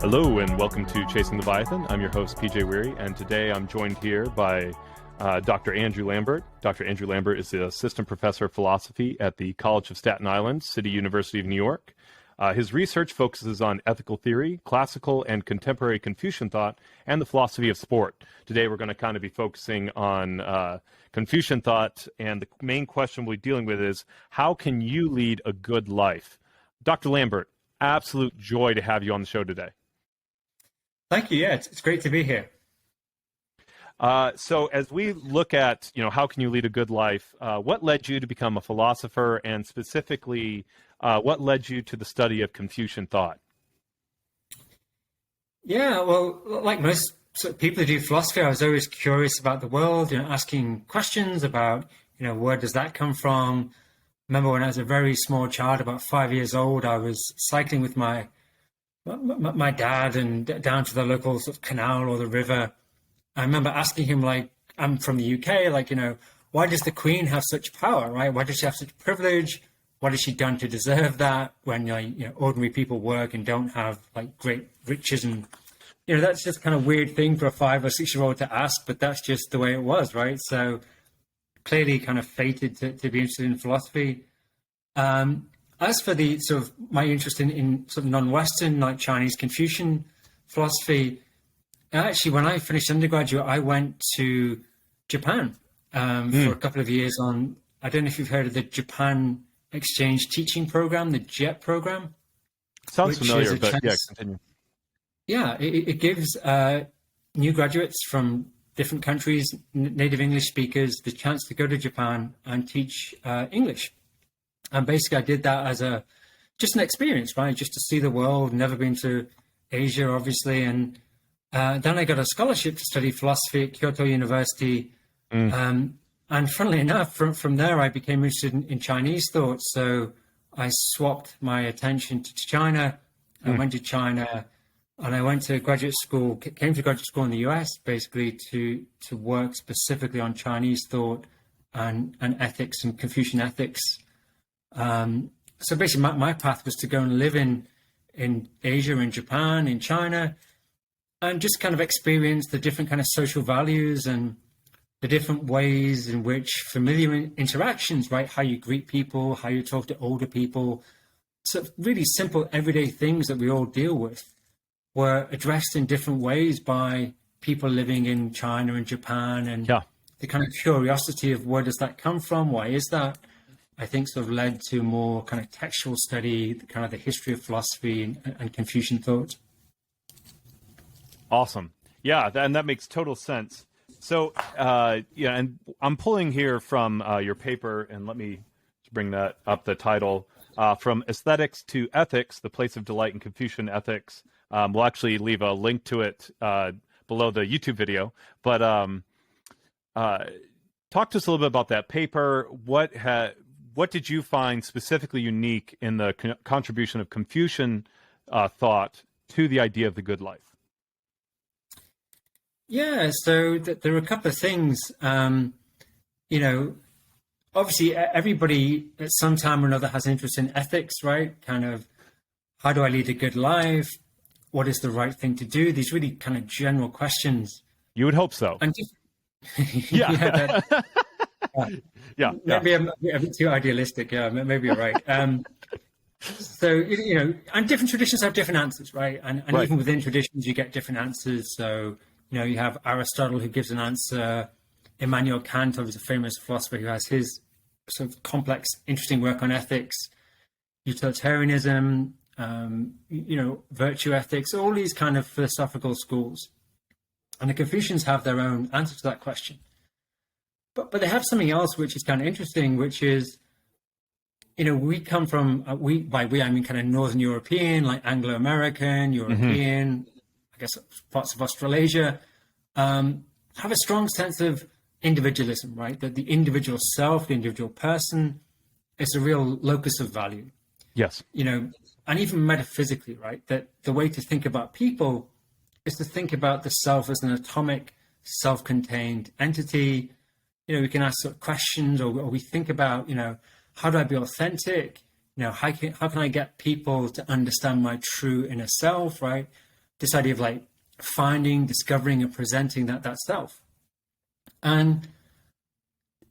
Hello and welcome to Chasing Leviathan. I'm your host, PJ Wehry, and today I'm joined here by Dr. Andrew Lambert. Dr. Andrew Lambert is the assistant professor of philosophy at the College of Staten Island, City University of New York. His research focuses on ethical theory, classical and contemporary Confucian thought, and the philosophy of sport. Today we're going to kind of be focusing on Confucian thought, and the main question we'll be dealing with is, how can you lead a good life? Dr. Lambert, absolute joy to have you on the show today. Thank you. Yeah, it's great to be here. So as we look at, how can you lead a good life, what led you to become a philosopher, and specifically, what led you to the study of Confucian thought? Yeah, well, like most sort of people who do philosophy, I was always curious about the world, asking questions about, where does that come from? Remember when I was a very small child, about 5 years old, I was cycling with my dad and down to the local sort of canal or the river. I remember asking him, I'm from the UK, why does the Queen have such power, right? Why does she have such privilege? What has she done to deserve that when, ordinary people work and don't have great riches? And, that's just kind of weird thing for a 5 or 6 year old to ask, but that's just the way it was, right? So clearly kind of fated to be interested in philosophy. As for the sort of my interest in sort of non-Western, like Chinese Confucian philosophy, actually, when I finished undergraduate, I went to Japan for a couple of years on, I don't know if you've heard of the Japan Exchange Teaching Program, the JET program. Sounds familiar, but yeah, continue. Yeah, it gives new graduates from different countries, native English speakers, the chance to go to Japan and teach English. And basically, I did that as just an experience, right? Just to see the world, never been to Asia, obviously. And then I got a scholarship to study philosophy at Kyoto University. And funnily enough, from there, I became interested in Chinese thought. So I swapped my attention to China. I went to China and I went to graduate school, came to graduate school in the US, basically to work specifically on Chinese thought and ethics and Confucian ethics. So basically my path was to go and live in Asia, in Japan, in China, and just kind of experience the different kind of social values and the different ways in which familiar interactions, right? How you greet people, how you talk to older people, sort of really simple everyday things that we all deal with were addressed in different ways by people living in China and Japan. And the kind of curiosity of where does that come from? Why is that? I think sort of led to more kind of textual study, kind of the history of philosophy and Confucian thought. Awesome. Yeah, and that makes total sense. So, and I'm pulling here from your paper, and let me bring that up, the title, From Aesthetics to Ethics, The Place of Delight in Confucian Ethics. We'll actually leave a link to it below the YouTube video. But talk to us a little bit about that paper. What did you find specifically unique in the contribution of Confucian thought to the idea of the good life? Yeah, so there are a couple of things. Obviously everybody at some time or another has interest in ethics, right? Kind of, how do I lead a good life? What is the right thing to do? These really kind of general questions. You would hope so. And maybe I'm a bit too idealistic. Yeah, maybe you're right. So, and different traditions have different answers, right? And right. Even within traditions, you get different answers. So, you have Aristotle who gives an answer. Immanuel Kant, who's a famous philosopher who has his sort of complex, interesting work on ethics, utilitarianism, virtue ethics, all these kind of philosophical schools. And the Confucians have their own answer to that question. But they have something else which is kind of interesting, which is, we come from, by we I mean kind of Northern European, like Anglo-American, European, I guess parts of Australasia, have a strong sense of individualism, right? That the individual self, the individual person is a real locus of value. Yes. And even metaphysically, right? That the way to think about people is to think about the self as an atomic, self-contained entity. We can ask sort of questions, or we think about, how do I be authentic? How can I get people to understand my true inner self, right? this idea of like finding, discovering, and presenting that self. And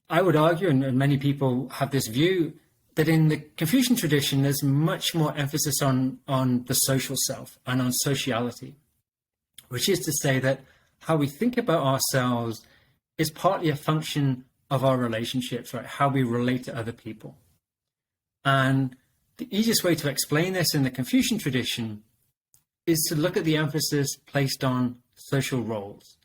I would argue, and many people have this view, that in the Confucian tradition, there's much more emphasis on the social self and on sociality, which is to say that how we think about ourselves is partly a function of our relationships, right? How we relate to other people. And the easiest way to explain this in the Confucian tradition is to look at the emphasis placed on social roles.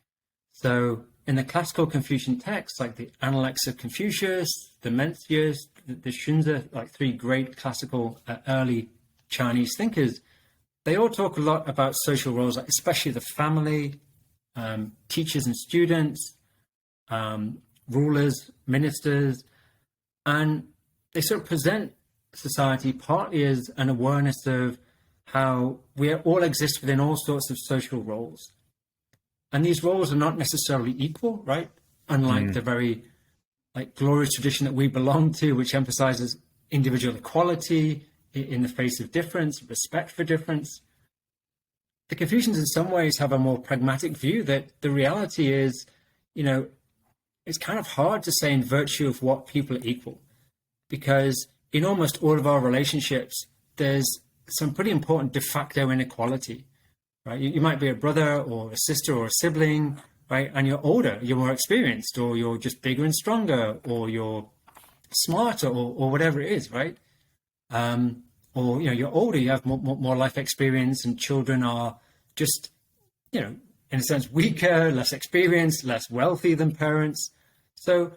So in the classical Confucian texts, like the Analects of Confucius, the Mencius, the Xunzi, like three great classical early Chinese thinkers, they all talk a lot about social roles, like especially the family, teachers and students, rulers, ministers, and they sort of present society partly as an awareness of how we all exist within all sorts of social roles. And these roles are not necessarily equal, right? Unlike the very like glorious tradition that we belong to, which emphasizes individual equality in the face of difference, respect for difference. The Confucians in some ways have a more pragmatic view that the reality is, you know, it's kind of hard to say in virtue of what people are equal, because in almost all of our relationships, there's some pretty important de facto inequality, right? You might be a brother or a sister or a sibling, right? And you're older, you're more experienced, or you're just bigger and stronger, or you're smarter, or whatever it is, right? Or, you know, you're older, you have more life experience, and children are just, you know, in a sense, weaker, less experienced, less wealthy than parents. So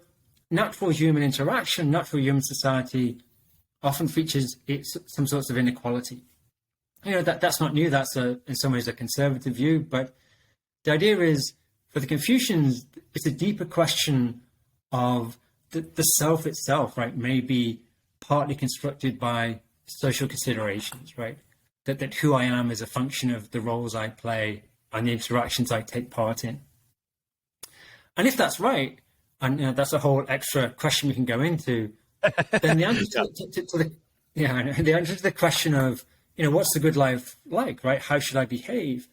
natural human interaction, natural human society often features some sorts of inequality. You know, that's not new. That's in some ways a conservative view. But the idea is, for the Confucians, it's a deeper question of the self itself, right? May be partly constructed by social considerations, right? That who I am is a function of the roles I play and the interactions I take part in. And if that's right, and you know, that's a whole extra question we can go into, then the answer the answer to the question of, you know, what's the good life like, right? How should I behave?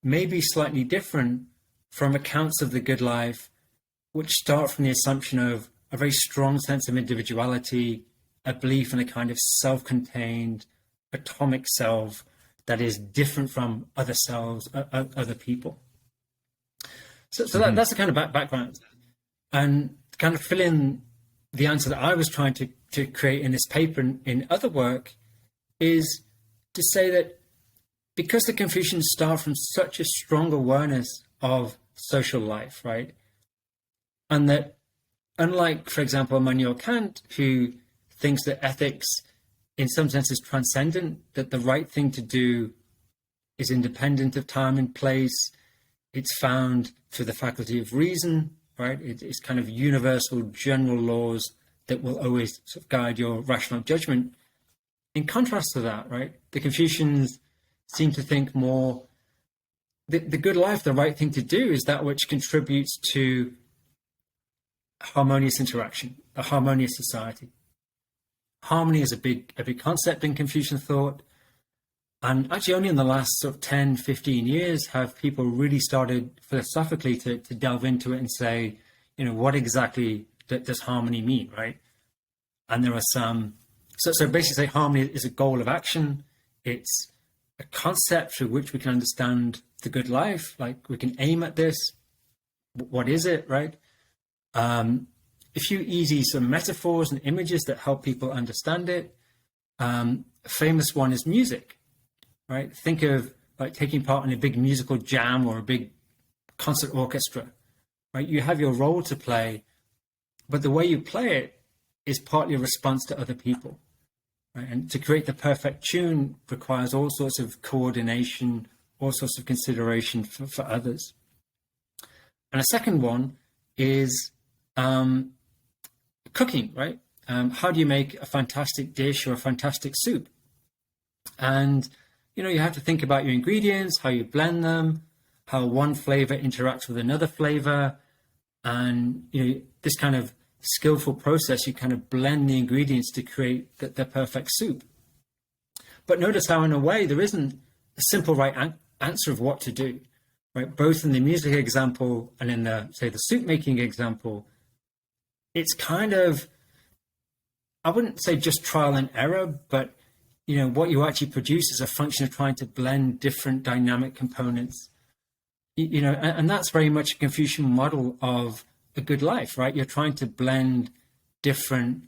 May be slightly different from accounts of the good life, which start from the assumption of a very strong sense of individuality, a belief in a kind of self-contained atomic self that is different from other selves, other people. So that's the kind of background. And to kind of fill in the answer that I was trying to create in this paper and in other work is to say that because the Confucians start from such a strong awareness of social life, right? And that unlike, for example, Immanuel Kant, who thinks that ethics in some sense is transcendent, that the right thing to do is independent of time and place, it's found through the faculty of reason, right? It's kind of universal general laws that will always sort of guide your rational judgment. In contrast to that, right, the Confucians seem to think more the good life, the right thing to do is that which contributes to harmonious interaction, a harmonious society. Harmony is a big concept in Confucian thought. And actually only in the last sort of 10, 15 years have people really started philosophically to delve into it and say, you know, what exactly does harmony mean, right? And there are some, so basically say harmony is a goal of action. It's a concept through which we can understand the good life, like we can aim at this. What is it, right? A few easy sort of metaphors and images that help people understand it. A famous one is music, right? Think of like taking part in a big musical jam or a big concert orchestra, right? You have your role to play, but the way you play it is partly a response to other people, right? And to create the perfect tune requires all sorts of coordination, all sorts of consideration for others. And a second one is cooking, right? How do you make a fantastic dish or a fantastic soup? And, you know, you have to think about your ingredients, how you blend them, how one flavor interacts with another flavor. And, you know, this kind of skillful process, you kind of blend the ingredients to create the perfect soup. But notice how, in a way, there isn't a simple right answer of what to do, right? Both in the music example and in the, say, the soup making example, it's kind of, I wouldn't say just trial and error, but what you actually produce is a function of trying to blend different dynamic components, and that's very much a Confucian model of a good life, right? You're trying to blend different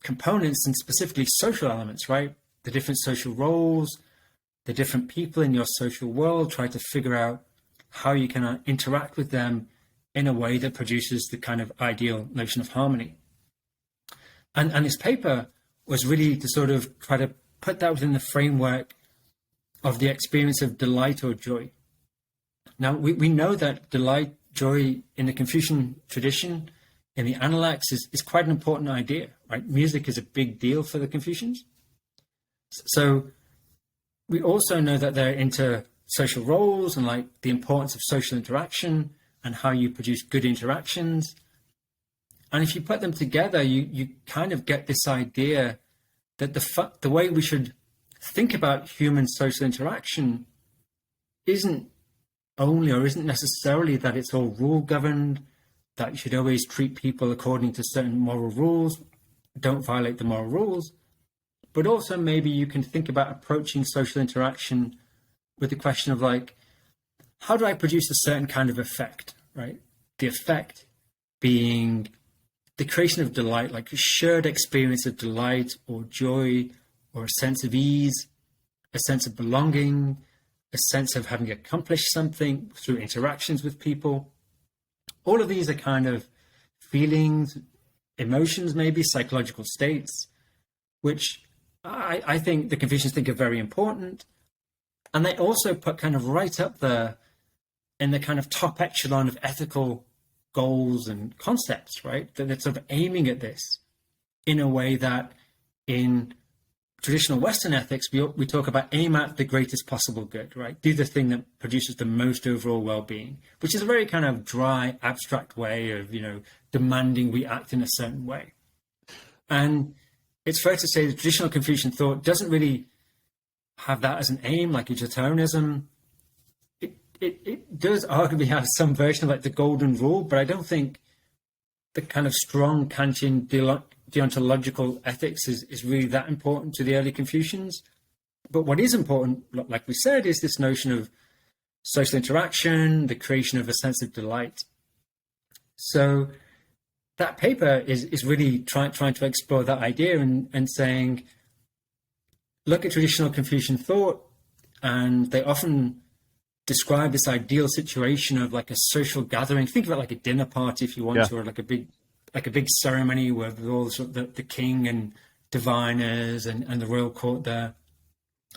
components and specifically social elements, right? The different social roles, the different people in your social world, try to figure out how you can interact with them in a way that produces the kind of ideal notion of harmony. And this paper was really to sort of try to put that within the framework of the experience of delight or joy. Now, we know that delight, joy in the Confucian tradition, in the Analects, is quite an important idea, right? Music is a big deal for the Confucians. So we also know that they're into social roles and like the importance of social interaction and how you produce good interactions. And if you put them together, you kind of get this idea that the way we should think about human social interaction isn't necessarily that it's all rule governed, that you should always treat people according to certain moral rules, don't violate the moral rules, but also maybe you can think about approaching social interaction with the question of like, how do I produce a certain kind of effect, right? The effect being the creation of delight, like a shared experience of delight or joy or a sense of ease, a sense of belonging, a sense of having accomplished something through interactions with people. All of these are kind of feelings, emotions, maybe psychological states, which I think the Confucians think are very important. And they also put kind of right up there in the kind of top echelon of ethical goals and concepts, right? That they're sort of aiming at this in a way that in traditional Western ethics, we talk about aim at the greatest possible good, right? Do the thing that produces the most overall well-being, which is a very kind of dry, abstract way of, demanding we act in a certain way. And it's fair to say the traditional Confucian thought doesn't really have that as an aim, like utilitarianism. It does arguably have some version of like the golden rule, but I don't think the kind of strong Kantian deontological ethics is really that important to the early Confucians. But what is important, like we said, is this notion of social interaction, the creation of a sense of delight. So that paper is really trying to explore that idea and saying, look at traditional Confucian thought, and they often describe this ideal situation of like a social gathering. Think of it like a dinner party if you want to, or like a big ceremony with all the king and diviners and the royal court there.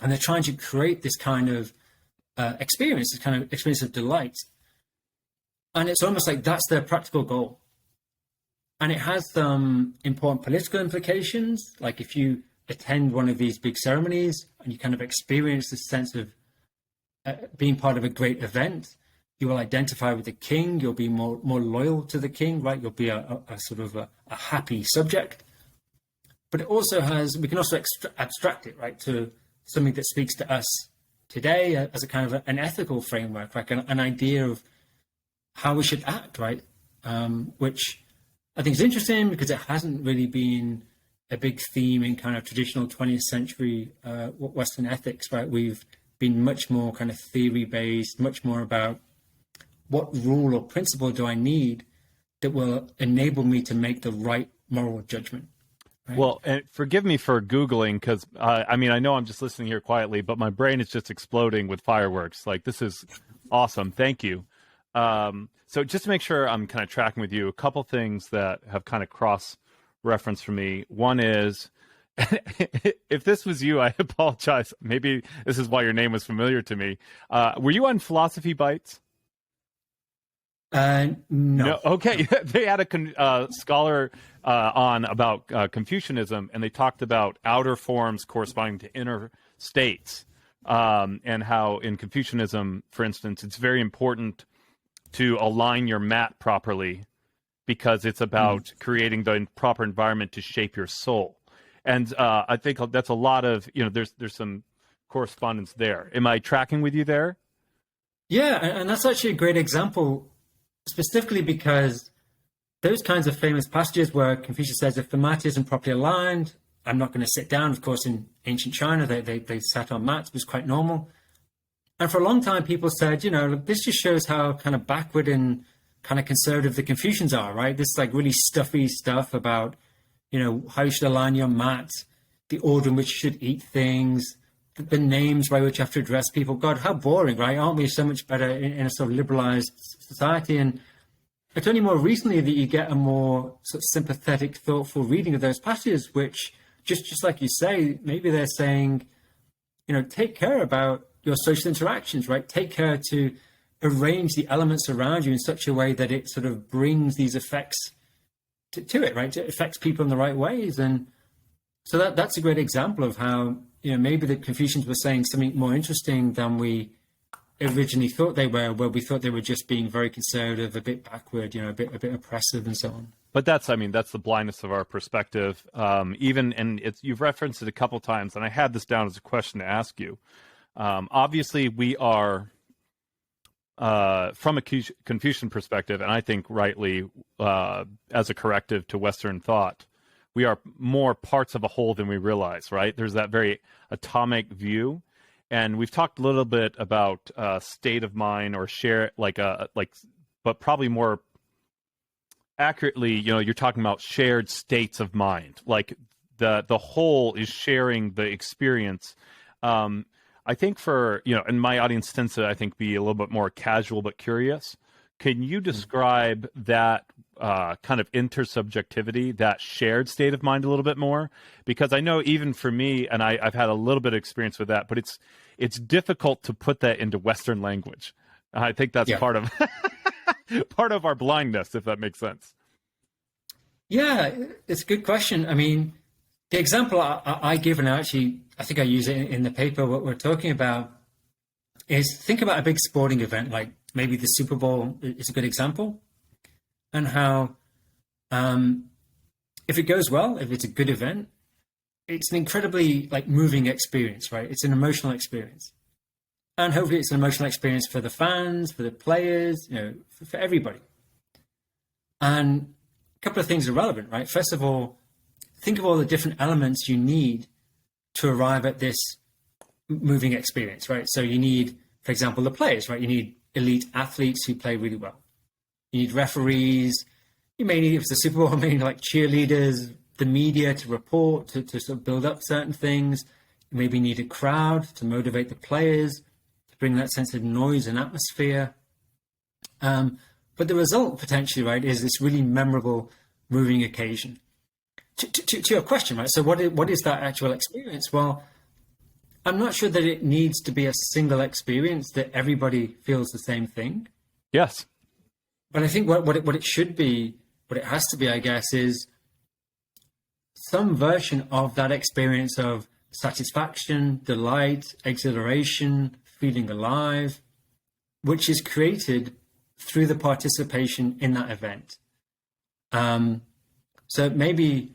And they're trying to create this kind of experience, this kind of experience of delight. And it's almost like that's their practical goal. And it has some important political implications. Like if you attend one of these big ceremonies and you kind of experience this sense of being part of a great event, you will identify with the king, you'll be more loyal to the king, right? You'll be a sort of a happy subject. But it also has, we can also abstract it, right, to something that speaks to us today as a kind of an ethical framework, like an idea of how we should act, right? Which I think is interesting because it hasn't really been a big theme in kind of traditional 20th century Western ethics, right? We've been much more kind of theory-based, much more about what rule or principle do I need that will enable me to make the right moral judgment. Right? Well, and forgive me for Googling because, I know I'm just listening here quietly, but my brain is just exploding with fireworks. Like, this is awesome. Thank you. So just to make sure I'm kind of tracking with you, a couple things that have kind of cross-reference for me. One is, if this was you, I apologize. Maybe this is why your name was familiar to me. Were you on Philosophy Bites? No. Okay. They had a scholar on about Confucianism, and they talked about outer forms corresponding to inner states, and how in Confucianism, for instance, it's very important to align your mat properly because it's about creating the proper environment to shape your soul. And I think that's a lot of, there's some correspondence there. Am I tracking with you there? Yeah, and that's actually a great example, specifically because those kinds of famous passages where Confucius says, if the mat isn't properly aligned, I'm not going to sit down. Of course, in ancient China, they sat on mats, it was quite normal. And for a long time, people said, this just shows how kind of backward and kind of conservative the Confucians are, right? This like really stuffy stuff about, how you should align your mat, the order in which you should eat things, the names by which you have to address people. God, how boring, right? Aren't we so much better in a sort of liberalized society? And it's only more recently that you get a more sort of sympathetic, thoughtful reading of those passages, which just like you say, maybe they're saying, take care about your social interactions, right? Take care to arrange the elements around you in such a way that it sort of brings these effects to it, right? It affects people in the right ways. And so that's a great example of how, maybe the Confucians were saying something more interesting than we originally thought they were, where we thought they were just being very conservative, a bit backward, a bit oppressive and so on. But that's the blindness of our perspective. You've referenced it a couple times, and I had this down as a question to ask you. Obviously, we are, from a Confucian perspective, and I think rightly, as a corrective to Western thought, we are more parts of a whole than we realize, right? There's that very atomic view. And we've talked a little bit about state of mind or share, but probably more accurately, you're talking about shared states of mind. Like the whole is sharing the experience. I think and my audience tends to, I think, be a little bit more casual but curious. Can you describe that kind of intersubjectivity, that shared state of mind a little bit more? Because I know even for me, and I've had a little bit of experience with that, but it's difficult to put that into Western language. I think that's part of part of our blindness, if that makes sense. Yeah, it's a good question. I mean, the example I give, and actually I think I use it in the paper, what we're talking about, is think about a big sporting event, like maybe the Super Bowl is a good example, and how if it goes well, if it's a good event, it's an incredibly moving experience, right? It's an emotional experience. And hopefully it's an emotional experience for the fans, for the players, for everybody. And a couple of things are relevant, right? First of all, think of all the different elements you need to arrive at this moving experience, right? So you need, for example, the players, right? You need elite athletes who play really well. You need referees. You may need, if it's the Super Bowl, maybe cheerleaders, the media to report, to sort of build up certain things. You maybe need a crowd to motivate the players, to bring that sense of noise and atmosphere. But the result potentially, right, is this really memorable, moving occasion. To your question, right? So what is that actual experience? Well, I'm not sure that it needs to be a single experience that everybody feels the same thing. Yes. But I think what it should be, what it has to be, I guess, is some version of that experience of satisfaction, delight, exhilaration, feeling alive, which is created through the participation in that event. So maybe,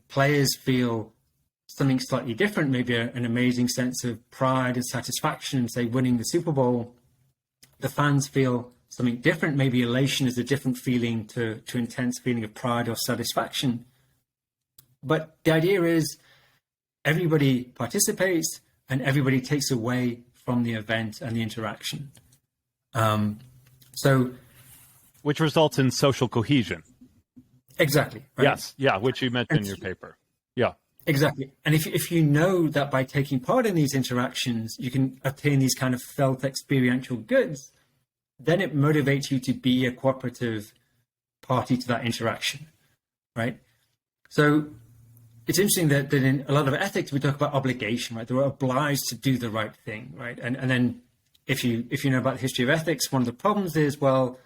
players feel something slightly different, maybe an amazing sense of pride and satisfaction, say winning the Super Bowl. The fans feel something different, maybe elation is a different feeling to intense feeling of pride or satisfaction. But the idea is everybody participates and everybody takes away from the event and the interaction. Which results in social cohesion. Exactly. Right? Yes. Yeah. Which you mentioned in your paper. Yeah. Exactly. And if you know that by taking part in these interactions, you can obtain these kind of felt experiential goods, then it motivates you to be a cooperative party to that interaction, right? So it's interesting that in a lot of ethics, we talk about obligation, right? They were obliged to do the right thing, right? And then if you know about the history of ethics, one of the problems is, well,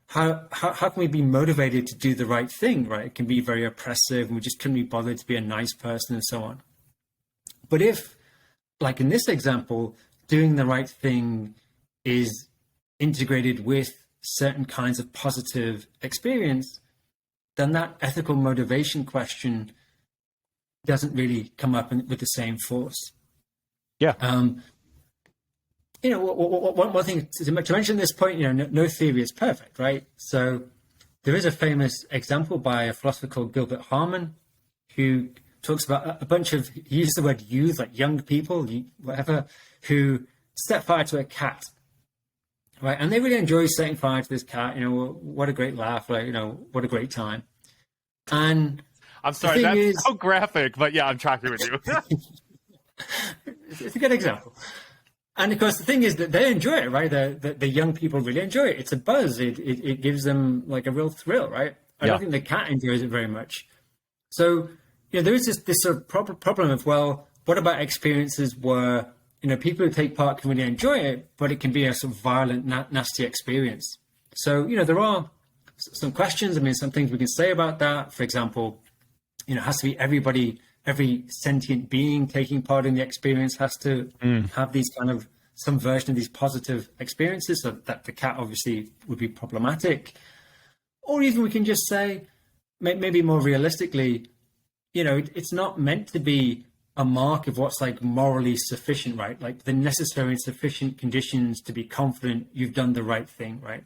how can we be motivated to do the right thing, right? It can be very oppressive and we just couldn't be bothered to be a nice person and so on. But if, like in this example, doing the right thing is integrated with certain kinds of positive experience, then that ethical motivation question doesn't really come up with the same force. Yeah. one thing to mention this point, no theory is perfect, right? So there is a famous example by a philosopher called Gilbert Harman, who talks about a bunch of, he uses the word youth, like young people, whatever, who set fire to a cat, right? And they really enjoy setting fire to this cat. What a great laugh, like, what a great time. And I'm sorry, that's so graphic, but yeah, I'm tracking with you. It's a good example. And of course, the thing is that they enjoy it, right? The young people really enjoy it. It's a buzz. It gives them like a real thrill, right? I don't think the cat enjoys it very much. So, there is this sort of problem of, well, what about experiences where, people who take part can really enjoy it, but it can be a sort of violent, nasty experience. So, there are some questions. I mean, some things we can say about that. For example, it has to be every sentient being taking part in the experience has to have these kind of some version of these positive experiences, so that the cat obviously would be problematic. Or even we can just say, maybe more realistically, it's not meant to be a mark of what's like morally sufficient, right? Like the necessary and sufficient conditions to be confident you've done the right thing, right?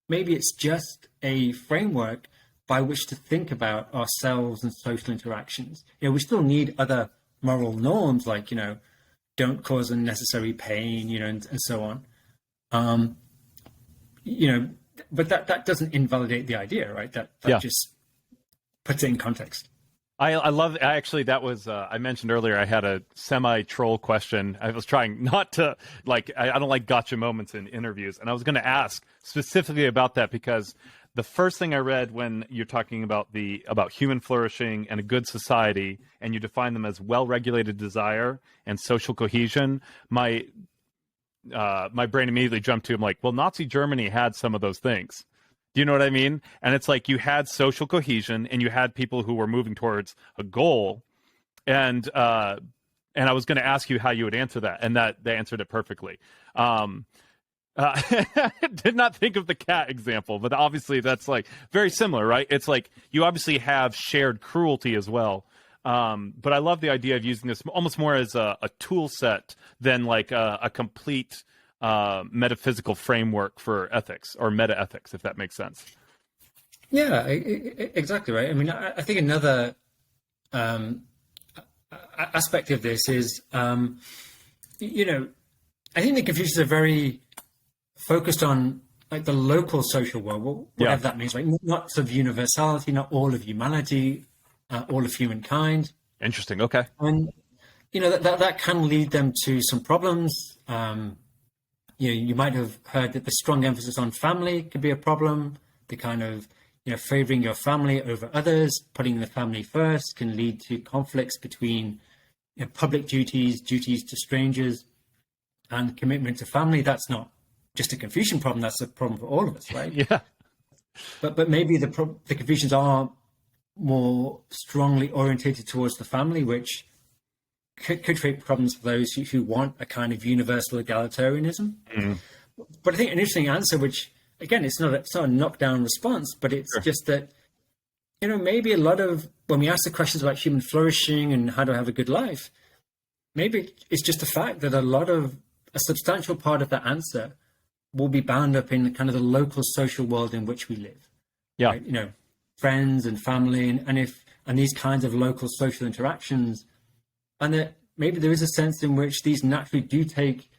Maybe it's just a framework by which to think about ourselves and social interactions. We still need other moral norms, like, don't cause unnecessary pain, and so on. But that doesn't invalidate the idea, right? That just puts it in context. I love, actually, that was, I mentioned earlier, I had a semi-troll question. I was trying not to, I don't like gotcha moments in interviews. And I was going to ask specifically about that, because the first thing I read when you're talking about human flourishing and a good society, and you define them as well-regulated desire and social cohesion, my brain immediately jumped to, I'm like, well, Nazi Germany had some of those things. Do you know what I mean? And it's like you had social cohesion and you had people who were moving towards a goal. And I was going to ask you how you would answer that, and that they answered it perfectly. Did not think of the cat example, but obviously that's like very similar, right? It's like you obviously have shared cruelty as well. But I love the idea of using this almost more as a tool set than like a complete metaphysical framework for ethics or meta ethics, if that makes sense. Yeah, exactly right. I mean, I think another aspect of this is, I think the Confucians are very focused on like the local social world, whatever that means, like not sort of universality, not all of humanity, all of humankind. Interesting. Okay. And that can lead them to some problems. You might have heard that the strong emphasis on family could be a problem. The kind of favoring your family over others, putting the family first, can lead to conflicts between public duties to strangers, and commitment to family. That's not just a Confucian problem, that's a problem for all of us, right? Yeah. But maybe the Confucians are more strongly orientated towards the family, which could create problems for those who want a kind of universal egalitarianism. Mm. But I think an interesting answer, which again, it's not a knockdown response, but it's just that, maybe a lot of, when we ask the questions about human flourishing and how to have a good life, maybe it's just the fact that a substantial part of that answer will be bound up in kind of the local social world in which we live. Yeah. Right? Friends and family and these kinds of local social interactions. And that maybe there is a sense in which these naturally do take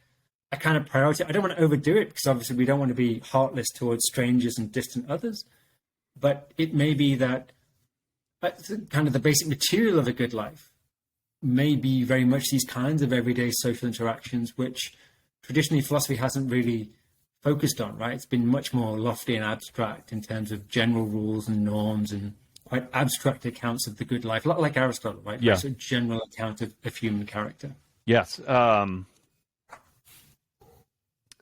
a kind of priority. I don't want to overdo it, because obviously we don't want to be heartless towards strangers and distant others. But it may be that kind of the basic material of a good life may be very much these kinds of everyday social interactions, which traditionally philosophy hasn't really focused on, right? It's been much more lofty and abstract in terms of general rules and norms and quite abstract accounts of the good life, a lot like Aristotle, right? Yeah. It's a general account of human character. Yes.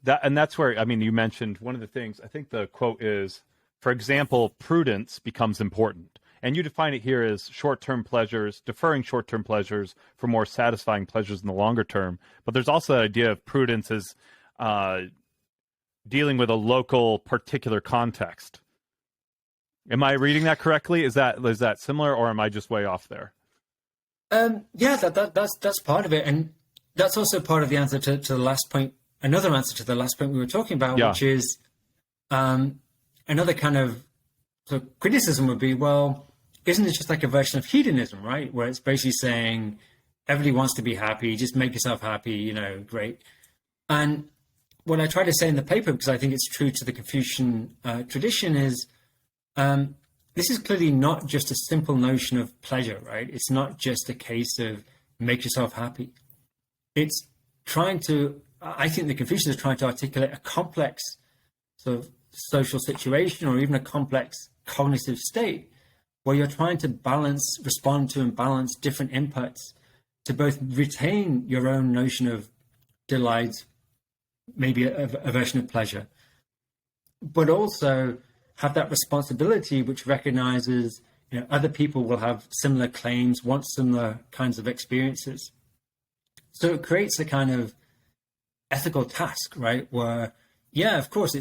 That's where, I mean, you mentioned one of the things, I think the quote is, for example, prudence becomes important. And you define it here as short-term pleasures, deferring short-term pleasures for more satisfying pleasures in the longer term. But there's also the idea of prudence as dealing with a local particular context. Am I reading that correctly? Is that similar, or am I just way off there? Yeah, that's part of it. And that's also part of the answer to the last point another answer to the last point we were talking about, Yeah. which is another kind of criticism would be, well, isn't it just like a version of hedonism, right? Where it's basically saying everybody wants to be happy, just make yourself happy, great. And what I try to say in the paper, because I think it's true to the Confucian tradition, is this is clearly not just a simple notion of pleasure, right? It's not just a case of make yourself happy. It's trying to, I think the Confucians are trying to articulate a complex sort of social situation or even a complex cognitive state where you're trying to respond to and balance different inputs to both retain your own notion of delight, maybe a version of pleasure, but also have that responsibility which recognizes other people will have similar claims, want similar kinds of experiences. So it creates a kind of ethical task, right? Where, yeah, of course,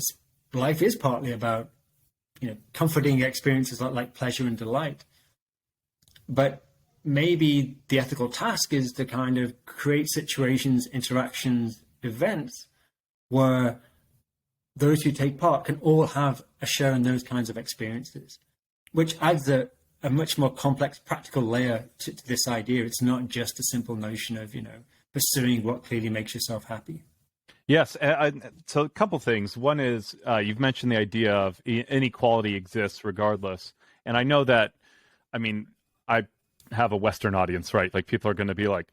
life is partly about comforting experiences like pleasure and delight, but maybe the ethical task is to kind of create situations, interactions, events where those who take part can all have a share in those kinds of experiences, which adds a much more complex practical layer to this idea. It's not just a simple notion of, pursuing what clearly makes yourself happy. Yes. So a couple things. One is you've mentioned the idea of inequality exists regardless. And I know that, I have a Western audience, right? Like people are going to be like,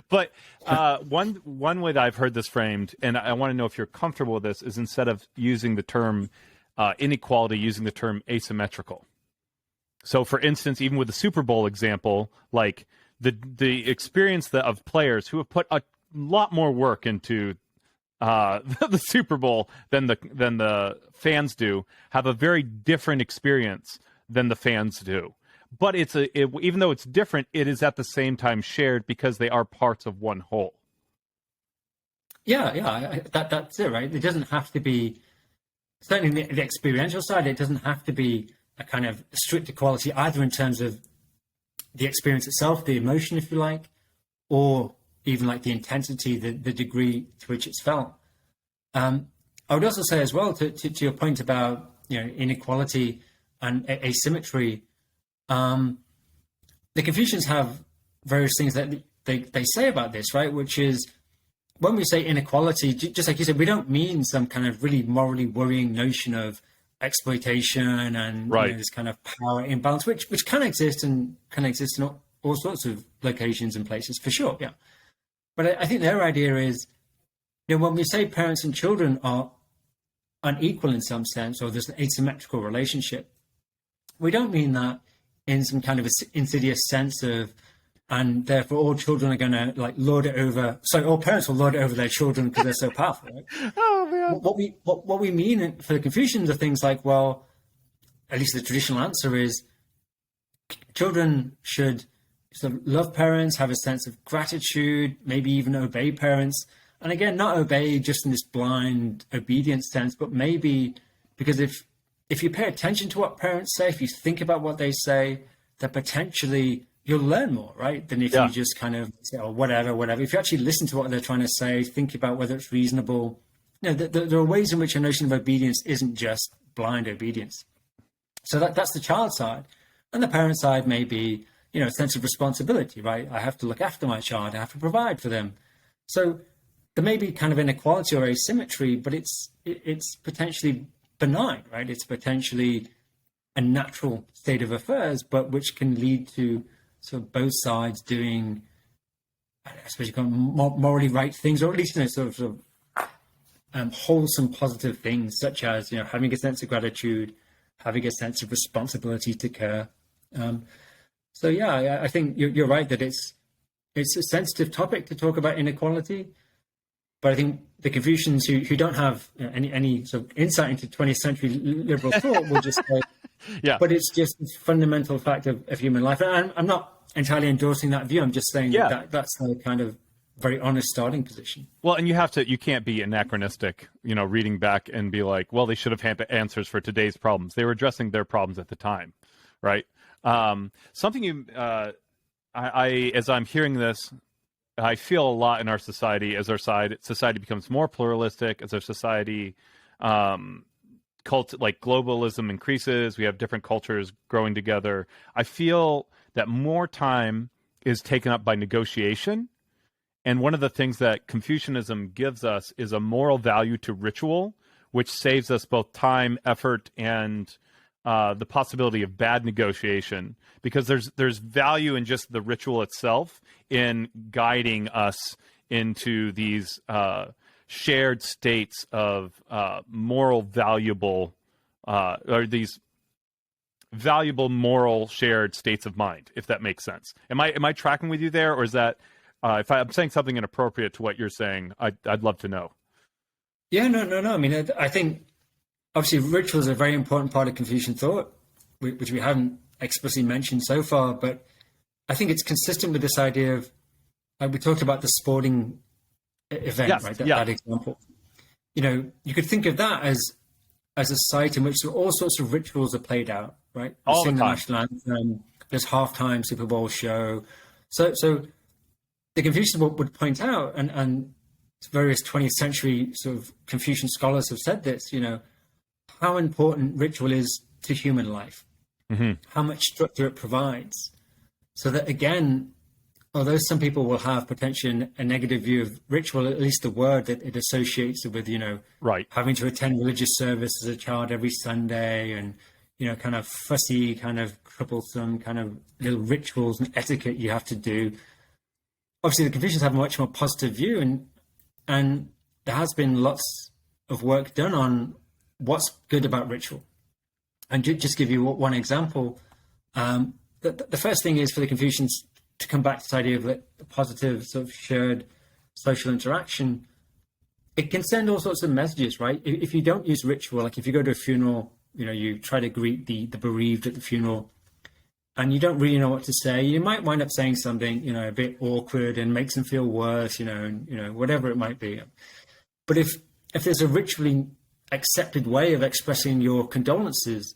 But one way that I've heard this framed, and I want to know if you're comfortable with this, is instead of using the term inequality, using the term asymmetrical. So, for instance, even with the Super Bowl example, like the experience of players who have put a lot more work into the Super Bowl than the fans do have a very different experience than the fans do. But even though it's different, it is at the same time shared because they are parts of one whole. Yeah, that's it, right? It doesn't have to be, certainly the experiential side, it doesn't have to be a kind of strict equality either in terms of the experience itself, the emotion, if you like, or even like the intensity, the degree to which it's felt. I would also say as well, to your point about inequality and asymmetry, the Confucians have various things that they say about this, right? Which is, when we say inequality, just like you said, we don't mean some kind of really morally worrying notion of exploitation and right. This kind of power imbalance, which can exist in all sorts of locations and places, for sure, yeah. But I think their idea is, when we say parents and children are unequal in some sense, or there's an asymmetrical relationship, we don't mean that in some kind of insidious sense of, and therefore all children are going to all parents will lord it over their children because they're so powerful, right? Oh man! What we mean for the Confucians are things like, well, at least the traditional answer is, children should sort of love parents, have a sense of gratitude, maybe even obey parents, and again, not obey just in this blind obedience sense, but maybe because if you pay attention to what parents say, if you think about what they say, then potentially you'll learn more, right? Than if you just kind of say, oh, whatever. If you actually listen to what they're trying to say, think about whether it's reasonable. There are ways in which a notion of obedience isn't just blind obedience. So that's the child side. And the parent side may be, a sense of responsibility, right? I have to look after my child. I have to provide for them. So there may be kind of inequality or asymmetry, but it's potentially benign, right? It's potentially a natural state of affairs, but which can lead to sort of both sides doing, I suppose you call them morally right things, or at least sort of wholesome, positive things, such as having a sense of gratitude, having a sense of responsibility to care. So yeah, I think you're right that it's a sensitive topic to talk about inequality. But I think the Confucians who don't have any sort of insight into 20th century liberal thought will just say, yeah. But it's just a fundamental fact of human life. And I'm not entirely endorsing that view. I'm just saying that's the kind of very honest starting position. Well, and you can't be anachronistic, reading back and be like, well, they should have had the answers for today's problems. They were addressing their problems at the time, right? Something as I'm hearing this, I feel a lot in our society as our society becomes more pluralistic, as our society like globalism increases, we have different cultures growing together. I feel that more time is taken up by negotiation. And one of the things that Confucianism gives us is a moral value to ritual, which saves us both time, effort, and the possibility of bad negotiation, because there's value in just the ritual itself in guiding us into these shared states of moral valuable or these valuable moral shared states of mind, if that makes sense. Am I tracking with you there, or is that if I'm saying something inappropriate to what you're saying, I'd love to know. Yeah, no. I mean, I think obviously ritual is a very important part of Confucian thought, which we haven't explicitly mentioned so far, but I think it's consistent with this idea of, we talked about the sporting event, yes, right? That example. You know, you could think of that as a site in which all sorts of rituals are played out, right? All the time. The national anthem, there's halftime Super Bowl show. So the Confucians would point out, and various 20th century sort of Confucian scholars have said this, you know, how important ritual is to human life, how much structure it provides. So that, again, although some people will have potentially a negative view of ritual, at least the word that it associates with, you know, right, having to attend religious service as a child every Sunday, and, you know, kind of fussy, kind of troublesome, kind of little rituals and etiquette you have to do. Obviously, the Confucians have a much more positive view, and there has been lots of work done on what's good about ritual. And just give you one example, the first thing is for the Confucians to come back to this idea of the positive sort of shared social interaction. It can send all sorts of messages, right? If you don't use ritual, like if you go to a funeral, you know, you try to greet the bereaved at the funeral, and you don't really know what to say, you might wind up saying something, you know, a bit awkward and makes them feel worse, you know, and, you know, whatever it might be. But if there's a ritually accepted way of expressing your condolences,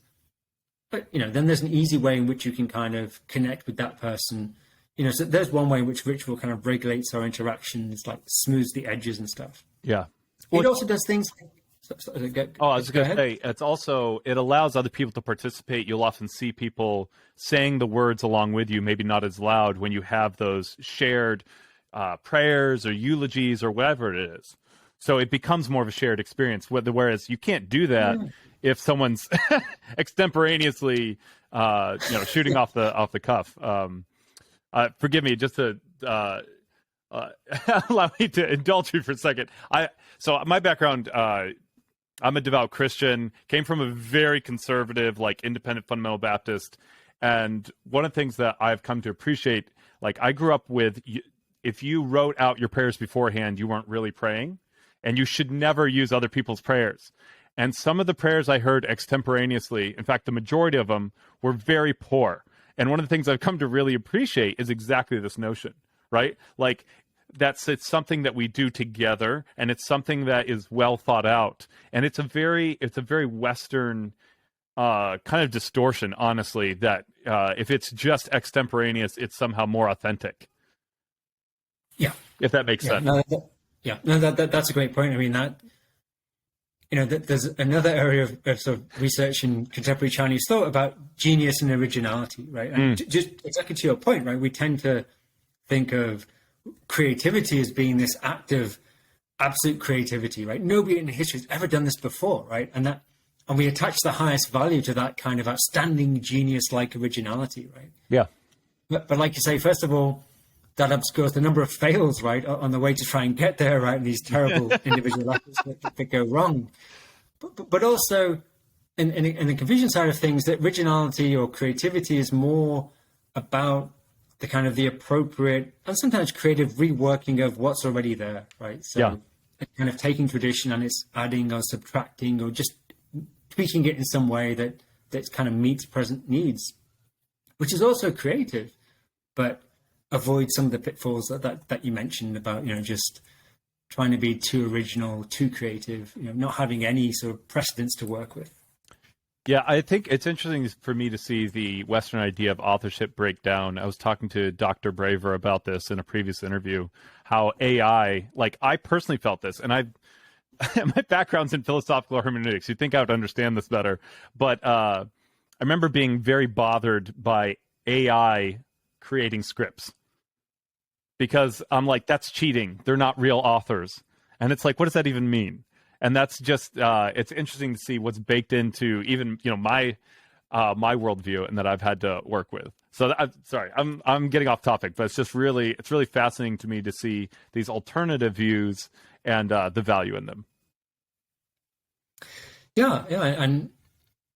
but, you know, then there's an easy way in which you can kind of connect with that person. You know, so there's one way in which ritual kind of regulates our interactions, like smooths the edges and stuff. Yeah. It also does things like, I was going to say, it allows other people to participate. You'll often see people saying the words along with you, maybe not as loud, when you have those shared prayers or eulogies or whatever it is. So it becomes more of a shared experience. Whereas you can't do that if someone's extemporaneously, shooting off the cuff. Forgive me, just to allow me to indulge you for a second. So my background. I'm a devout Christian, came from a very conservative, like independent fundamental Baptist. And one of the things that I've come to appreciate, like I grew up with, if you wrote out your prayers beforehand, you weren't really praying, and you should never use other people's prayers. And some of the prayers I heard extemporaneously, in fact, the majority of them were very poor. And one of the things I've come to really appreciate is exactly this notion, right? Like, it's something that we do together, and it's something that is well thought out, and it's a very Western kind of distortion, honestly, that if it's just extemporaneous, it's somehow more authentic. Yeah, if that makes sense. That's a great point. I mean, that, you know, there's another area of sort of research in contemporary Chinese thought about genius and originality, right? And just exactly to your point, right? We tend to think of creativity as being this act of absolute creativity, right? Nobody in history has ever done this before, right? And we attach the highest value to that kind of outstanding genius-like originality, right? Yeah. But like you say, first of all, that obscures the number of fails, right, on the way to try and get there, right? And these terrible individual efforts that go wrong. But also, in the Confucian side of things, that originality or creativity is more about the kind of the appropriate and sometimes creative reworking of what's already there, right? So kind of taking tradition and it's adding or subtracting or just tweaking it in some way that kind of meets present needs, which is also creative, but avoid some of the pitfalls that you mentioned about, you know, just trying to be too original, too creative, you know, not having any sort of precedents to work with. Yeah, I think it's interesting for me to see the Western idea of authorship break down. I was talking to Dr. Braver about this in a previous interview, how AI, like I personally felt this, and my background's in philosophical hermeneutics. You'd think I would understand this better. But I remember being very bothered by AI creating scripts because I'm like, that's cheating. They're not real authors. And it's like, what does that even mean? And that's just, it's interesting to see what's baked into even, my worldview and that I've had to work with. So sorry, I'm getting off topic, but it's really fascinating to me to see these alternative views and the value in them. Yeah, and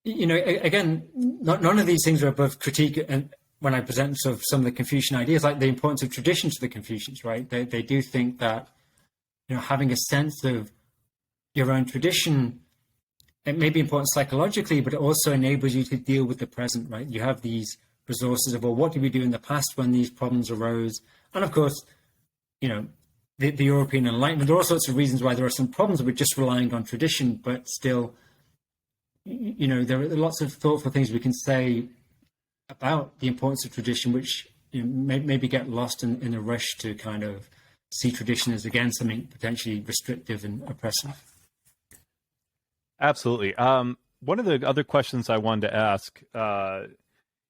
again, none of these things are above critique. And when I present sort of some of the Confucian ideas, like the importance of tradition to the Confucians, right? They do think that having a sense of your own tradition, it may be important psychologically, but it also enables you to deal with the present, right? You have these resources of, well, what did we do in the past when these problems arose? And of course, the European Enlightenment, there are all sorts of reasons why there are some problems with just relying on tradition, but still, there are lots of thoughtful things we can say about the importance of tradition, which maybe get lost in the rush to kind of see tradition as, again, something potentially restrictive and oppressive. Absolutely. One of the other questions I wanted to ask,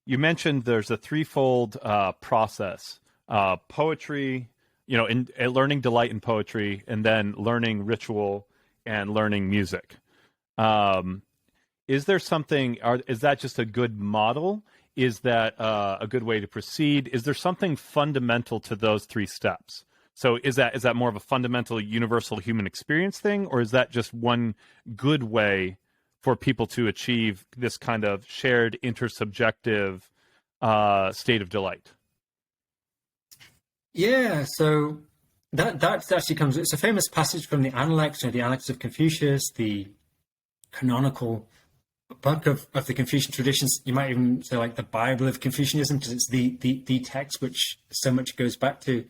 you mentioned there's a threefold process, poetry, in learning delight in poetry, and then learning ritual and learning music. Is there something, is that just a good model? Is that a good way to proceed? Is there something fundamental to those three steps? So is that more of a fundamental universal human experience thing, or is that just one good way for people to achieve this kind of shared intersubjective state of delight? Yeah, so that actually comes, it's a famous passage from the Analects, or the Analects of Confucius, the canonical book of the Confucian traditions. You might even say like the Bible of Confucianism, because it's the text which so much goes back to.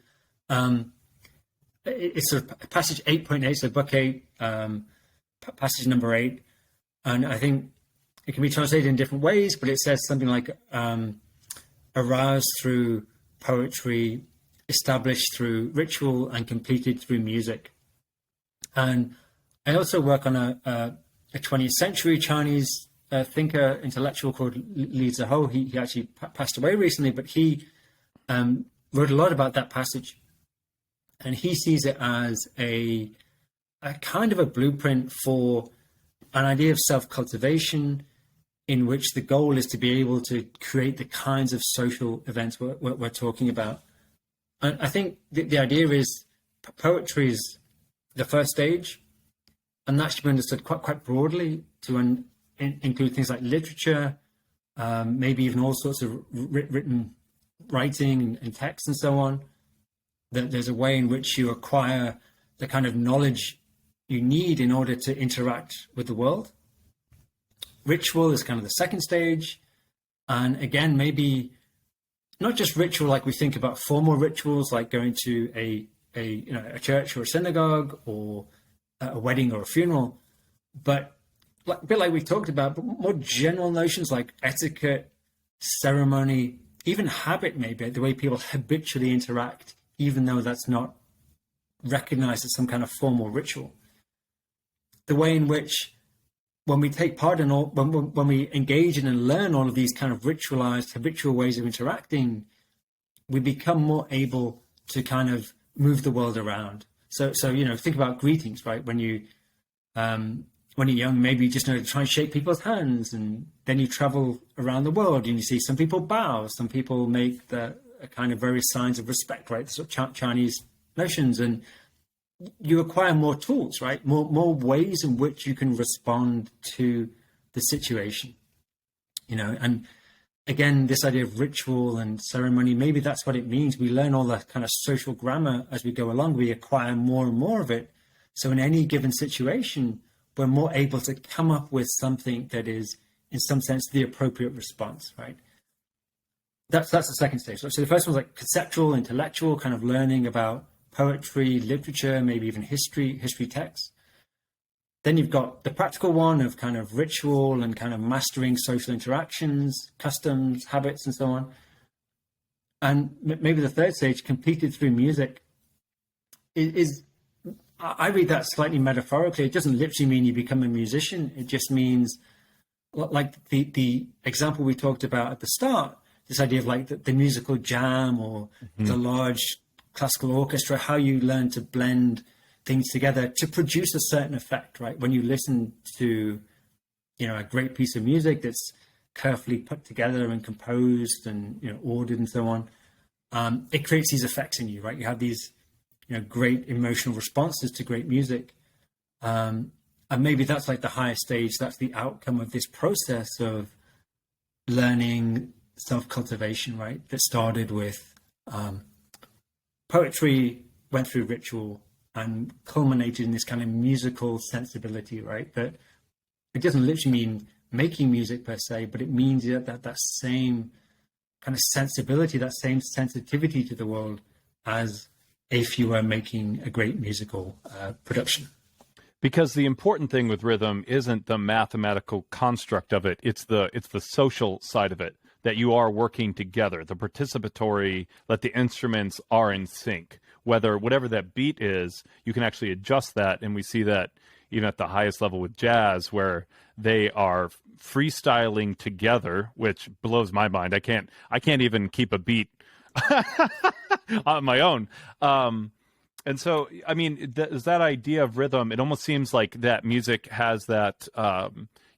It's sort of passage 8.8, so book 8, passage number 8. And I think it can be translated in different ways, but it says something like aroused through poetry, established through ritual, and completed through music. And I also work on a 20th century Chinese thinker, intellectual called Li Ziho. He actually passed away recently, but he wrote a lot about that passage. And he sees it as a kind of a blueprint for an idea of self-cultivation, in which the goal is to be able to create the kinds of social events we're talking about. And I think the idea is poetry is the first stage, and that should be understood quite broadly to include things like literature, maybe even all sorts of written writing and text and so on. That there's a way in which you acquire the kind of knowledge you need in order to interact with the world. Ritual is kind of the second stage. And again, maybe not just ritual like we think about formal rituals, like going to a church or a synagogue, or a wedding or a funeral, but a bit like we talked about, but more general notions like etiquette, ceremony, even habit, maybe the way people habitually interact, even though that's not recognized as some kind of formal ritual. The way in which, when we take part in all, when we engage in and learn all of these kind of ritualized, habitual ways of interacting, we become more able to kind of move the world around. So think about greetings, right? When you're young, maybe you just know to try and shake people's hands, and then you travel around the world and you see some people bow, some people make a kind of various signs of respect, right? Sort of Chinese notions, and you acquire more tools, right? More ways in which you can respond to the situation, and again, this idea of ritual and ceremony, maybe that's what it means. We learn all that kind of social grammar as we go along. We acquire more and more of it. So in any given situation, we're more able to come up with something that is, in some sense, the appropriate response, right? That's the second stage. So the first one's like conceptual, intellectual, kind of learning about poetry, literature, maybe even history texts. Then you've got the practical one of kind of ritual and kind of mastering social interactions, customs, habits, and so on. And maybe the third stage, completed through music, is I read that slightly metaphorically. It doesn't literally mean you become a musician. It just means, like the example we talked about at the start, this idea of like the musical jam or the large classical orchestra, how you learn to blend things together to produce a certain effect, right? When you listen to, a great piece of music that's carefully put together and composed and, ordered and so on, it creates these effects in you, right? You have these, great emotional responses to great music. And maybe that's like the highest stage. That's the outcome of this process of learning self-cultivation, right? That started with poetry, went through ritual, and culminated in this kind of musical sensibility, right? That it doesn't literally mean making music per se, but it means that same kind of sensibility, that same sensitivity to the world as if you were making a great musical production. Because the important thing with rhythm isn't the mathematical construct of it; it's the social side of it, that you are working together, the participatory, that the instruments are in sync. Whatever that beat is, you can actually adjust that, and we see that even at the highest level with jazz, where they are freestyling together, which blows my mind. I can't even keep a beat on my own. And so, I mean, is that idea of rhythm, it almost seems like that music has that,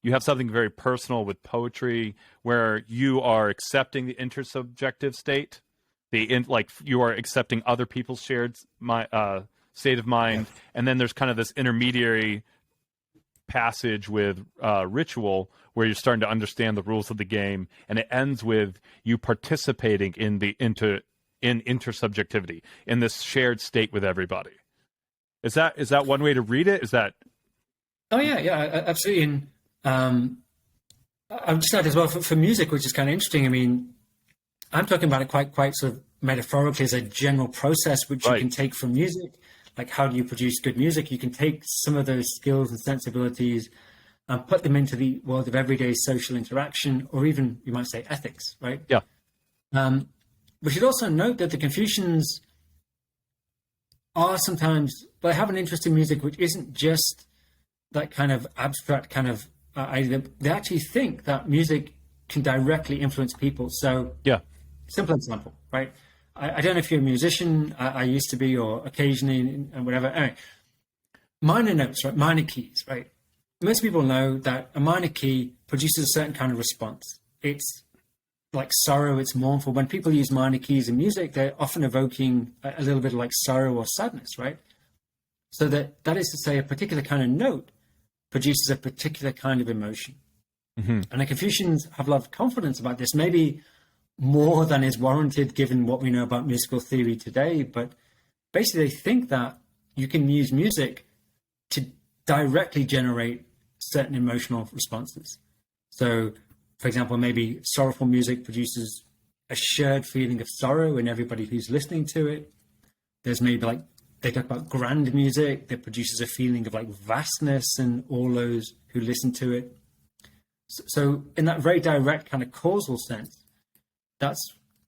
you have something very personal with poetry where you are accepting the intersubjective state, like you are accepting other people's shared state of mind. Yeah. And then there's kind of this intermediary passage with ritual where you're starting to understand the rules of the game, and it ends with you participating in the intersubjectivity, in this shared state with everybody. Is that one way to read it? Is that? Oh yeah, absolutely. And I would just add as well for music, which is kind of interesting. I mean, I'm talking about it quite sort of metaphorically as a general process which you can take from music. Like, how do you produce good music? You can take some of those skills and sensibilities and put them into the world of everyday social interaction, or even, you might say, ethics, right? Yeah. We should also note that the Confucians are sometimes, they have an interest in music which isn't just that kind of abstract kind of idea. They actually think that music can directly influence people. So, yeah, simple example, right? I don't know if you're a musician. I used to be, or occasionally, and whatever. Anyway, minor notes, right? Minor keys, right? Most people know that a minor key produces a certain kind of response. It's like sorrow, it's mournful. When people use minor keys in music, they're often evoking a little bit of like sorrow or sadness, right? So that is to say, a particular kind of note produces a particular kind of emotion. Mm-hmm. And the Confucians have a lot of confidence about this, maybe more than is warranted given what we know about musical theory today. But basically, they think that you can use music to directly generate certain emotional responses. So, for example, maybe sorrowful music produces a shared feeling of sorrow in everybody who's listening to it. There's maybe like, they talk about grand music that produces a feeling of like vastness in all those who listen to it. So in that very direct kind of causal sense,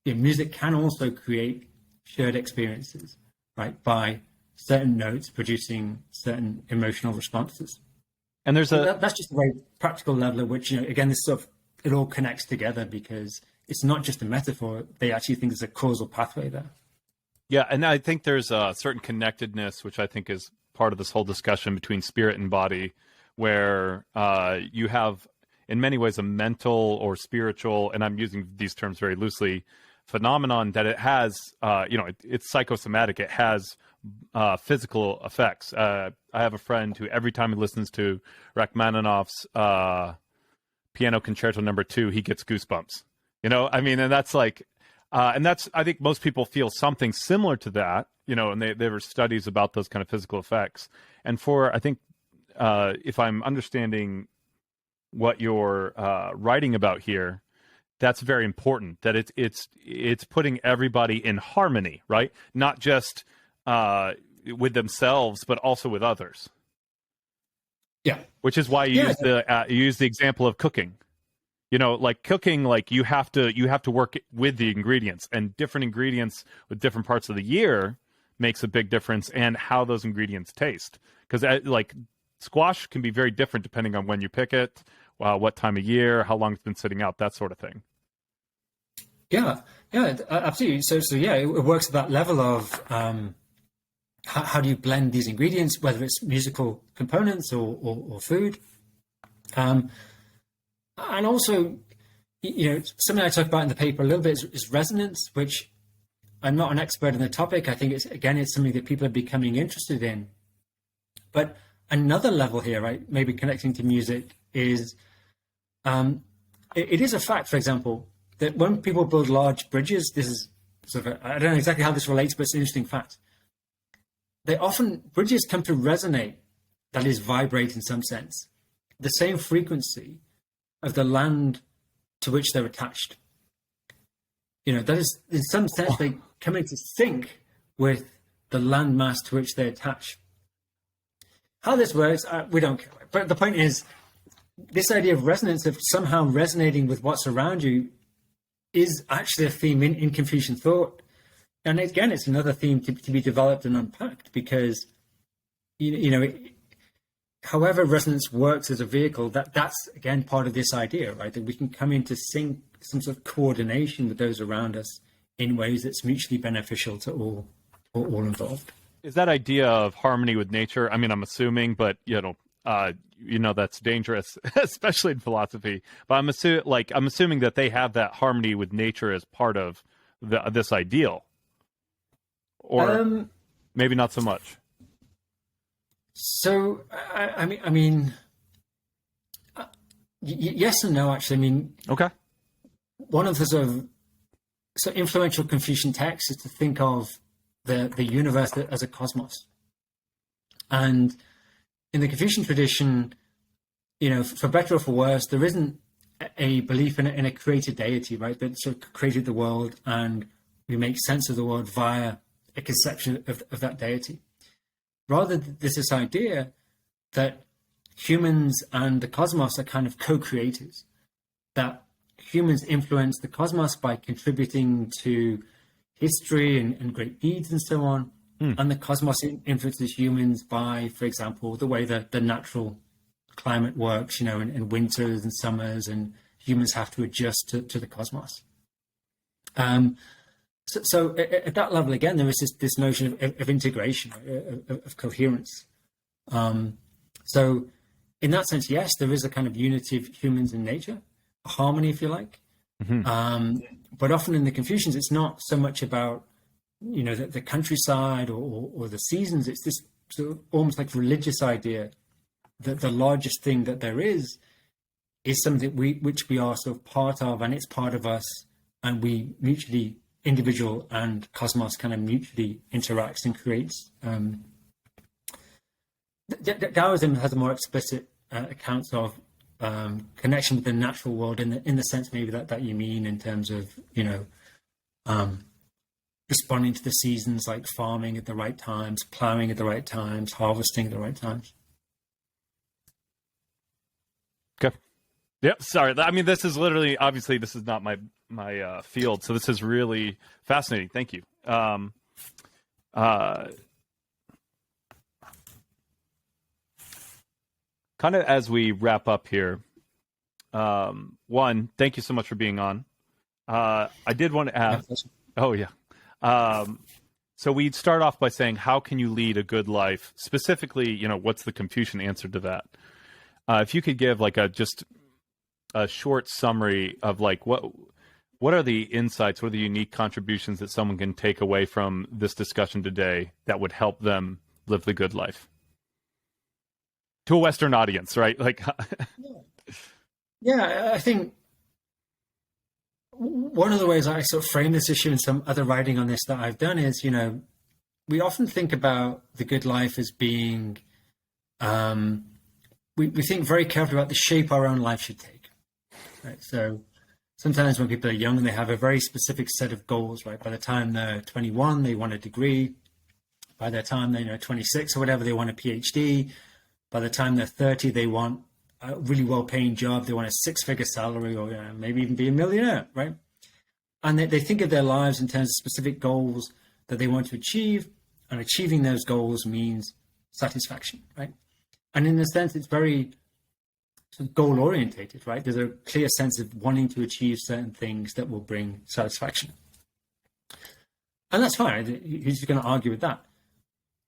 music can also create shared experiences, right? By certain notes producing certain emotional responses. And there's that's just a very practical level at which, again, this sort of, it all connects together because it's not just a metaphor. They actually think there's a causal pathway there. Yeah, and I think there's a certain connectedness, which I think is part of this whole discussion between spirit and body, where you have, in many ways, a mental or spiritual, and I'm using these terms very loosely, phenomenon that it has, it's psychosomatic. It has physical effects. I have a friend who every time he listens to Rachmaninoff's Piano Concerto No. 2, he gets goosebumps. And that's like, and that's, I think most people feel something similar to that, and there were studies about those kind of physical effects. And I think, if I'm understanding what you're writing about here, that's very important, that it's putting everybody in harmony, right? Not just with themselves, but also with others. Yeah. Which is why you use the example of cooking. Like cooking, like you have to work with the ingredients, and different ingredients with different parts of the year makes a big difference, and how those ingredients taste. Because like squash can be very different depending on when you pick it, what time of year, how long it's been sitting out, that sort of thing. Yeah, absolutely. So yeah, it works at that level of how do you blend these ingredients, whether it's musical components or food. And also, something I talk about in the paper a little bit is resonance, which I'm not an expert in the topic. I think it's something that people are becoming interested in. But another level here, right, maybe connecting to music is, it is a fact, for example, that when people build large bridges, this is sort of, I don't know exactly how this relates, but it's an interesting fact. Bridges come to resonate, that is, vibrate in some sense, the same frequency of the land to which they're attached. That is, in some sense, they come into sync with the land mass to which they attach. How this works, we don't care. But the point is, this idea of resonance, of somehow resonating with what's around you, is actually a theme in Confucian thought. And again, it's another theme to be developed and unpacked, because, however resonance works as a vehicle, that's again part of this idea, right? That we can come into sync, some sort of coordination with those around us in ways that's mutually beneficial to all involved. Is that idea of harmony with nature? I mean, I'm assuming, but that's dangerous, especially in philosophy. But I'm assuming that they have that harmony with nature as part of this ideal, or maybe not so much. So, I mean, yes and no, actually. I mean, okay. One of the sort of influential Confucian texts is to think of the universe as a cosmos. And in the Confucian tradition, for better or for worse, there isn't a belief in a created deity, right? That sort of created the world, and we make sense of the world via a conception of that deity. Rather, there's this idea that humans and the cosmos are kind of co-creators, that humans influence the cosmos by contributing to history and great deeds and so on, and the cosmos influences humans by, for example, the way that the natural climate works, in winters and summers, and humans have to adjust to the cosmos. So at that level, again, there is this notion of integration, of coherence. So in that sense, yes, there is a kind of unity of humans and nature, a harmony, if you like. Mm-hmm. But often in the Confucians, it's not so much about, the countryside or the seasons. It's this sort of almost like religious idea that the largest thing that there is something which we are sort of part of, and it's part of us, and we mutually, individual and cosmos, kind of mutually interacts and creates. Taoism has a more explicit accounts of connection with the natural world in the sense maybe that you mean, in terms of responding to the seasons, like farming at the right times, plowing at the right times, harvesting at the right times. Okay. Yep. Sorry. I mean, this is literally, obviously, this is not my field, so this is really fascinating. Thank you. Kind of as we wrap up here, one, thank you so much for being on. I did want to ask. Oh yeah. So we'd start off by saying, how can you lead a good life? Specifically, what's the Confucian answer to that? If you could give like just a short summary of like what are the insights, what are the unique contributions that someone can take away from this discussion today that would help them live the good life? To a Western audience, right? Like, yeah, I think one of the ways I sort of frame this issue in some other writing on this that I've done is, we often think about the good life as being, we think very carefully about the shape our own life should take, right? So sometimes when people are young, they have a very specific set of goals, right? By the time they're 21, they want a degree. By the time they're 26 or whatever, they want a PhD. By the time they're 30, they want a really well-paying job. They want a six-figure salary, or maybe even be a millionaire, right? And they think of their lives in terms of specific goals that they want to achieve, and achieving those goals means satisfaction, right? And in a sense, it's very sort of goal-orientated, right? There's a clear sense of wanting to achieve certain things that will bring satisfaction. And that's fine. Who's going to argue with that?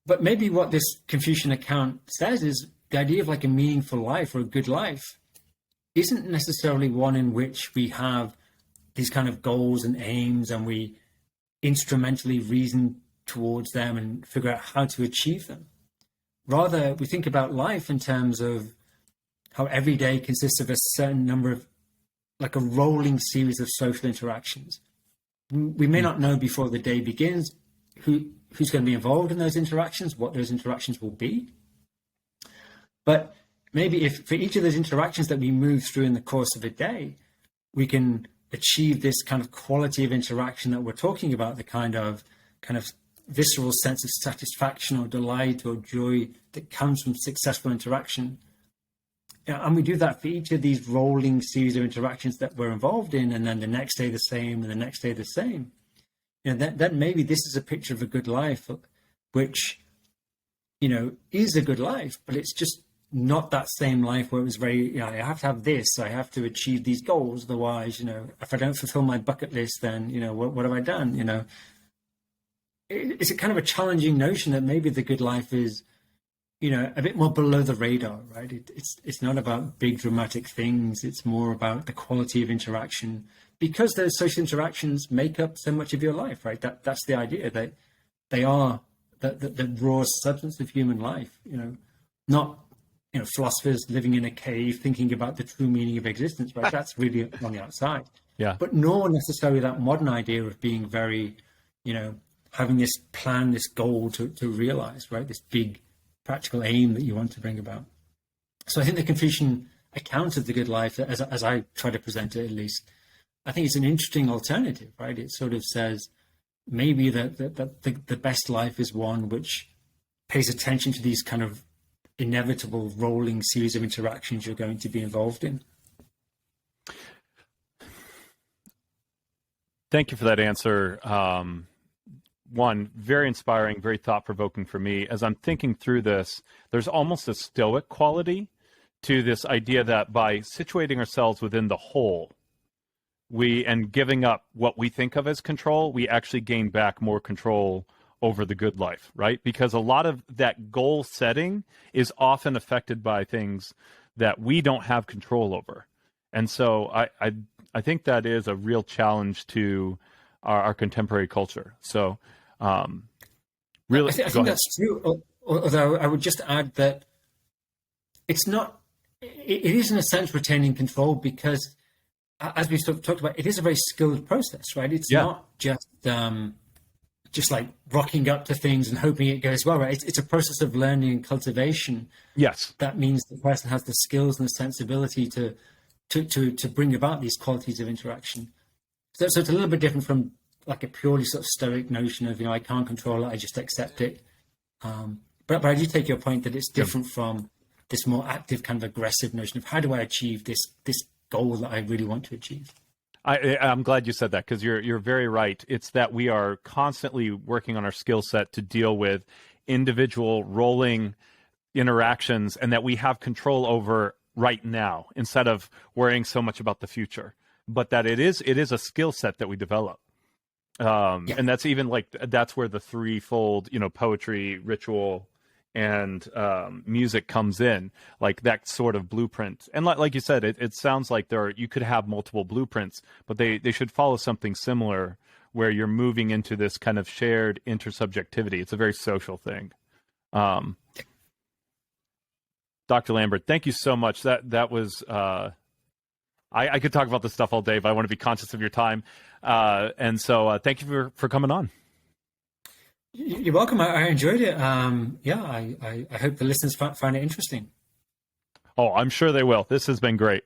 But maybe what this Confucian account says is the idea of like a meaningful life or a good life isn't necessarily one in which we have these kind of goals and aims and we instrumentally reason towards them and figure out how to achieve them. Rather, we think about life in terms of how every day consists of a certain number of, like a rolling series of social interactions. We may not know before the day begins who's going to be involved in those interactions, what those interactions will be. But maybe if for each of those interactions that we move through in the course of a day, we can achieve this kind of quality of interaction that we're talking about, the kind of visceral sense of satisfaction or delight or joy that comes from successful interaction. And we do that for each of these rolling series of interactions that we're involved in, and then the next day the same, and the next day the same. That maybe this is a picture of a good life, which, is a good life, but it's just not that same life where it was very, I have to have this, I have to achieve these goals. Otherwise, if I don't fulfill my bucket list, then, what have I done? It's a kind of a challenging notion that maybe the good life is, a bit more below the radar, right? It's not about big dramatic things. It's more about the quality of interaction, because those social interactions make up so much of your life, right? That's the idea, that they are the raw substance of human life, not, philosophers living in a cave thinking about the true meaning of existence, right? That's really on the outside. Yeah. But nor necessarily that modern idea of being very, having this plan, this goal to realize, right? This big practical aim that you want to bring about. So I think the Confucian account of the good life, as I try to present it at least, I think it's an interesting alternative, right? It sort of says maybe that the best life is one which pays attention to these kind of inevitable rolling series of interactions you're going to be involved in. Thank you for that answer. One, very inspiring, very thought-provoking for me. As I'm thinking through this, there's almost a stoic quality to this idea that by situating ourselves within the whole, and giving up what we think of as control, we actually gain back more control over the good life, right? Because a lot of that goal setting is often affected by things that we don't have control over. And so I think that is a real challenge to our contemporary culture. So really, I think that's true. Although I would just add that it's not, it is in a sense retaining control, because as we sort of talked about, it is a very skilled process, right? It's not just like rocking up to things and hoping it goes well, right? It's a process of learning and cultivation. Yes. That means the person has the skills and the sensibility to bring about these qualities of interaction. So it's a little bit different from like a purely sort of stoic notion of, I can't control it, I just accept it. But I do take your point that it's different from this more active kind of aggressive notion of how do I achieve this goal that I really want to achieve. I'm glad you said that, because you're very right. It's that we are constantly working on our skill set to deal with individual rolling interactions, and that we have control over right now instead of worrying so much about the future. But that it is a skill set that we develop. And that's even that's where the threefold, poetry, ritual, and music comes in, like that sort of blueprint. And like you said, it sounds like you could have multiple blueprints, but they should follow something similar, where you're moving into this kind of shared intersubjectivity. It's a very social thing. Dr. Lambert, thank you so much. That was I could talk about this stuff all day, but I want to be conscious of your time. And so thank you for coming on. You're welcome. I enjoyed it. I hope the listeners find it interesting. Oh, I'm sure they will. This has been great.